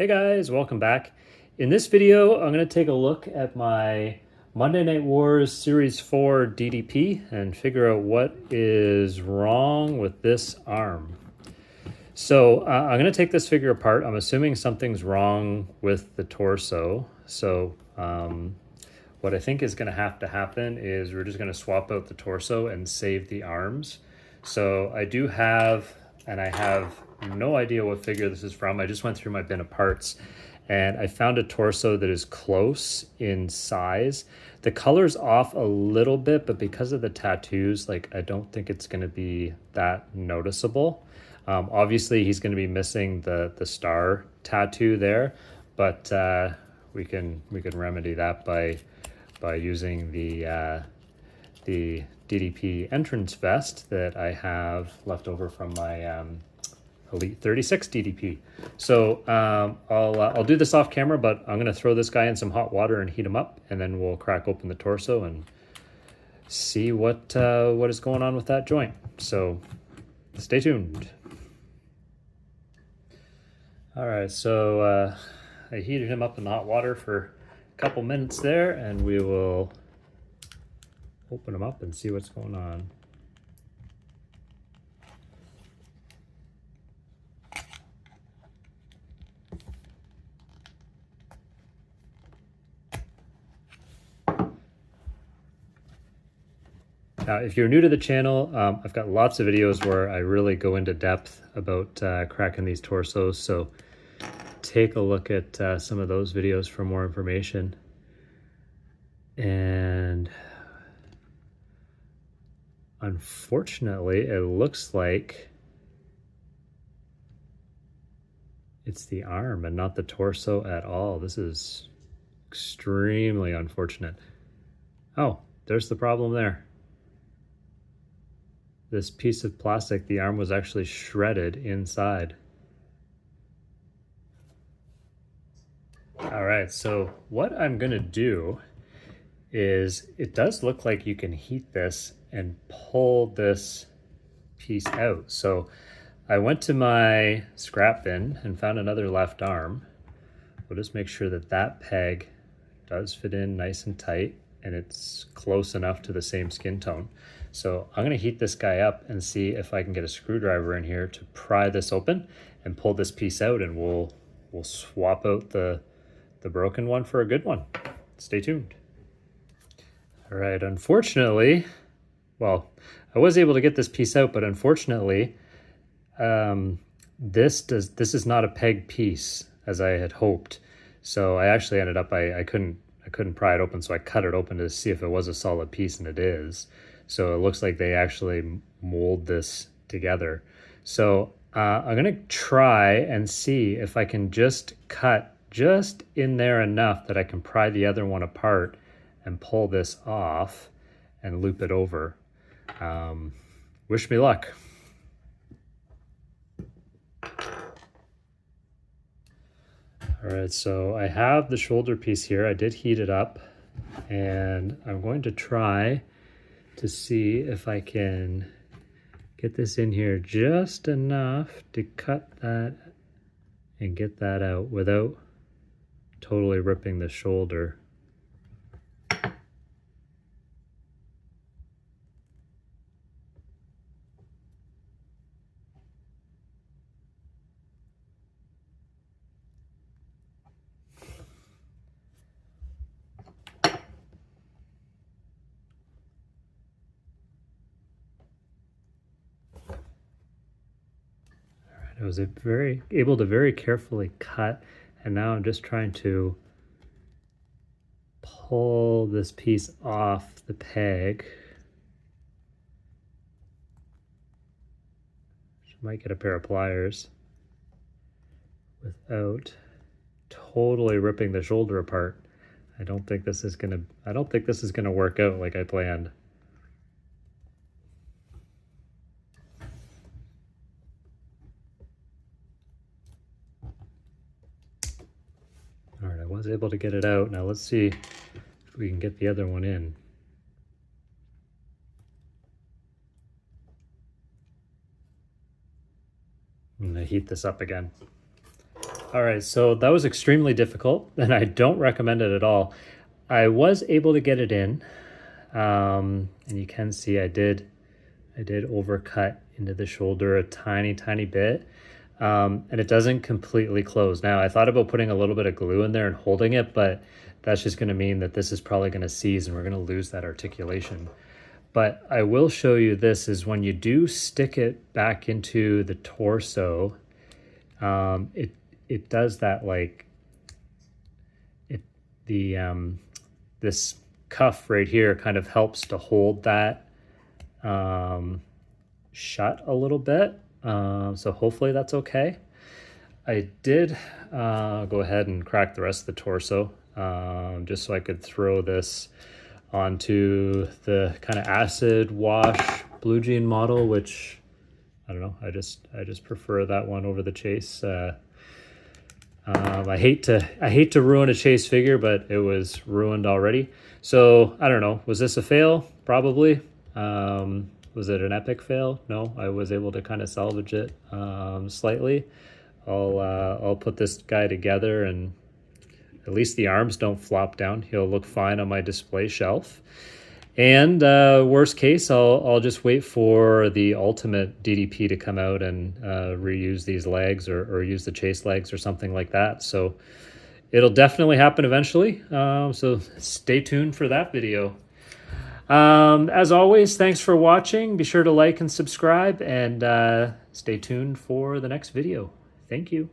Hey guys, welcome back. In this video, I'm going to take a look at my Monday Night Wars Series 4 DDP and figure out what is wrong with this arm. So I'm going to take this figure apart. I'm assuming something's wrong with the torso. So what I think is going to have to happen is we're just going to swap out the torso and save the arms. So I do have, and I have no idea what figure this is from. I just went through my bin of parts and I found a torso that is close in size. The color's off a little bit, but because of the tattoos, like I don't think it's going to be that noticeable. Obviously he's going to be missing the star tattoo there, but we can remedy that by using the DDP entrance vest that I have left over from my Elite 36 DDP. So I'll do this off camera, but I'm gonna throw this guy in some hot water and heat him up, and then we'll crack open the torso and see what is going on with that joint. So stay tuned. All right, so I heated him up in hot water for a couple minutes there, and we will open him up and see what's going on. Now, if you're new to the channel, I've got lots of videos where I really go into depth about cracking these torsos, so take a look at some of those videos for more information. And unfortunately, it looks like it's the arm and not the torso at all. This is extremely unfortunate. Oh, there's the problem there. This piece of plastic, the arm was actually shredded inside. All right, so what I'm gonna do is, it does look like you can heat this and pull this piece out. So I went to my scrap bin and found another left arm. We'll just make sure that that peg does fit in nice and tight and it's close enough to the same skin tone. So I'm gonna heat this guy up and see if I can get a screwdriver in here to pry this open and pull this piece out, and we'll swap out the broken one for a good one. Stay tuned. All right, unfortunately, well, I was able to get this piece out, but unfortunately, this is not a peg piece as I had hoped. So I actually ended up, I couldn't pry it open, so I cut it open to see if it was a solid piece, and it is. So it looks like they actually mold this together. So I'm gonna try and see if I can just cut just in there enough that I can pry the other one apart and pull this off and loop it over. Wish me luck. All right, so I have the shoulder piece here. I did heat it up, and I'm going to try to see if I can get this in here just enough to cut that and get that out without totally ripping the shoulder. I was able to very carefully cut, and now I'm just trying to pull this piece off the peg. Might get a pair of pliers without totally ripping the shoulder apart. I don't think this is gonna work out like I planned. All right, I was able to get it out. Now let's see if we can get the other one in. I'm gonna heat this up again. All right, so that was extremely difficult, and I don't recommend it at all. I was able to get it in, and you can see I did overcut into the shoulder a tiny bit, and it doesn't completely close. Now, I thought about putting a little bit of glue in there and holding it, but that's just going to mean that this is probably going to seize and we're going to lose that articulation. But I will show you this is when you do stick it back into the torso, it does that, like this cuff right here kind of helps to hold that shut a little bit. So hopefully that's okay. I did go ahead and crack the rest of the torso just so I could throw this onto the kind of acid wash blue jean model, which I don't know, I just prefer that one over the chase. I hate to ruin a chase figure, but it was ruined already. So I don't know, was this a fail? Probably. Was it an epic fail? No, I was able to kind of salvage it slightly. I'll put this guy together, and at least the arms don't flop down. He'll look fine on my display shelf. And worst case, I'll just wait for the ultimate DDP to come out and reuse these legs or use the chase legs or something like that. So it'll definitely happen eventually. So stay tuned for that video. As always, thanks for watching. Be sure to like and subscribe, and stay tuned for the next video. Thank you.